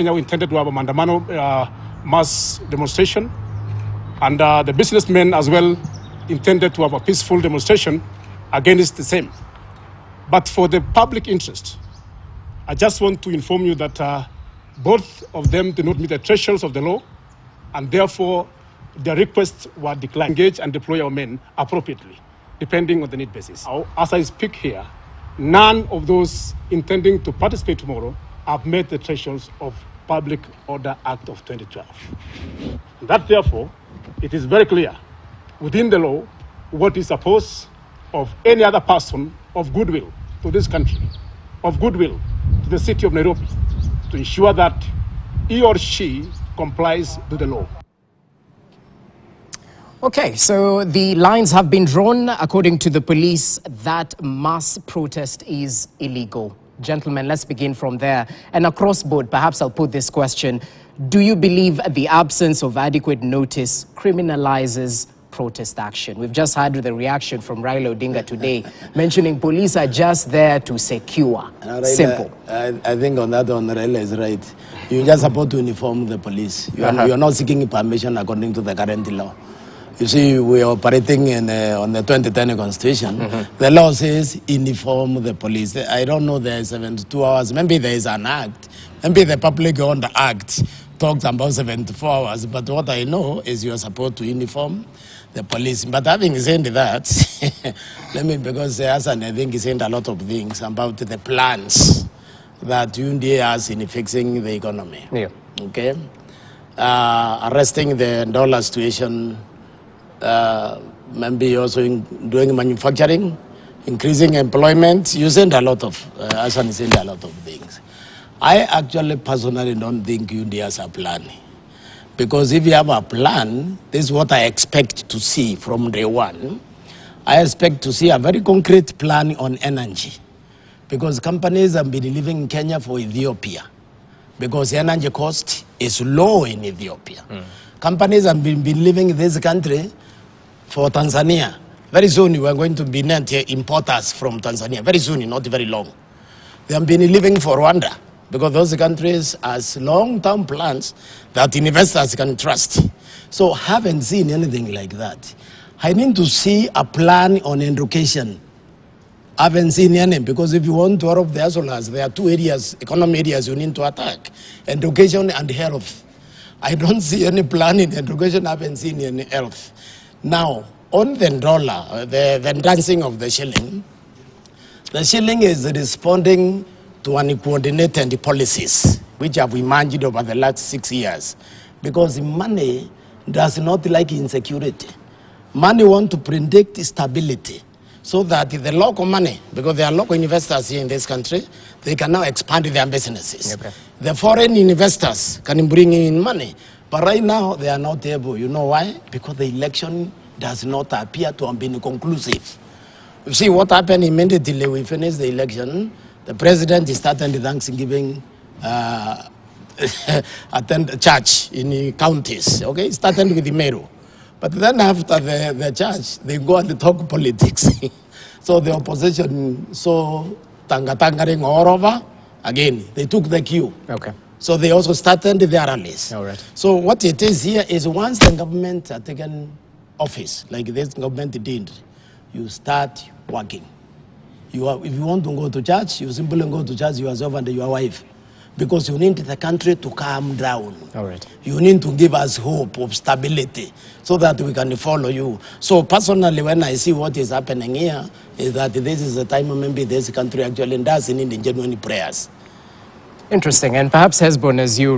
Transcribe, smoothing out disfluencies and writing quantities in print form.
We intended to have a Mandamano mass demonstration, and the businessmen as well intended to have a peaceful demonstration against the same. But for the public interest, I just want to inform you that both of them do not meet the thresholds of the law, and therefore their requests were declined. Engage and deploy our men appropriately, depending on the need basis. As I speak here, none of those intending to participate tomorrow have met the thresholds of Public Order Act of 2012. That therefore, it is very clear within the law what is supposed of any other person of goodwill to this country, of goodwill to the city of Nairobi, to ensure that he or she complies with the law. Okay, so the lines have been drawn. According to the police, that mass protest is illegal. Gentlemen, let's begin from there. And across board, perhaps I'll put this question. Do you believe the absence of adequate notice criminalizes protest action? We've just had the reaction from Raila Odinga today, mentioning police are just there to secure. Simple. I think on that one, Raila is right. You're just supposed to uniform the police. You are not seeking permission according to the current law. You see, we are operating on the 2010 Constitution. The law says uniform the police. I don't know, there is 72 hours. Maybe there is an act. Maybe the public on the act talks about 74 hours. But what I know is you are supposed to uniform the police. But having said that, because Hassan, I think he said a lot of things about the plans that UDA has in fixing the economy. Yeah. Okay? Arresting the dollar situation, maybe also doing manufacturing, increasing employment. You said a lot of, Hassan said a lot of things. I actually personally don't think UDA has a plan. Because if you have a plan, this is what I expect to see from day one. I expect to see a very concrete plan on energy. Because companies have been living in Kenya for Ethiopia. Because energy cost is low in Ethiopia. Companies have been living in this country for Tanzania. Very soon we are going to be net importers from Tanzania. Very soon, not very long. They have been living for Rwanda because those countries has long-term plans that investors can trust. So haven't seen anything like that. I need to see a plan on education. Haven't seen any, because if you want to rob the Azolas, there are two areas, economic areas you need to attack: education and health. I don't see any plan in education. I haven't seen any health. Now, on the dollar, the dancing of the shilling is responding to uncoordinated policies, which have emerged over the last 6 years. Because money does not like insecurity. Money wants to predict stability, so that the local money, because there are local investors here in this country, they can now expand their businesses. Okay. The foreign investors can bring in money. But right now, they are not able. You know why? Because the election does not appear to have been conclusive. You see what happened immediately we finished the election. The president started the Thanksgiving attend church in the counties. Okay, started with the Meru. But then after the church, they go and talk politics. So the opposition saw tangatangering all over. Again, they took the cue. Okay. So they also started their rallies. All right. So what it is here is once the government has taken office, like this government did, you start working. If you want to go to church, you simply go to church yourself and your wife. Because you need the country to calm down. All right. You need to give us hope of stability so that we can follow you. So personally, when I see what is happening here, is that this is the time maybe this country actually does need genuine prayers. Interesting. And perhaps, Hezbon, as you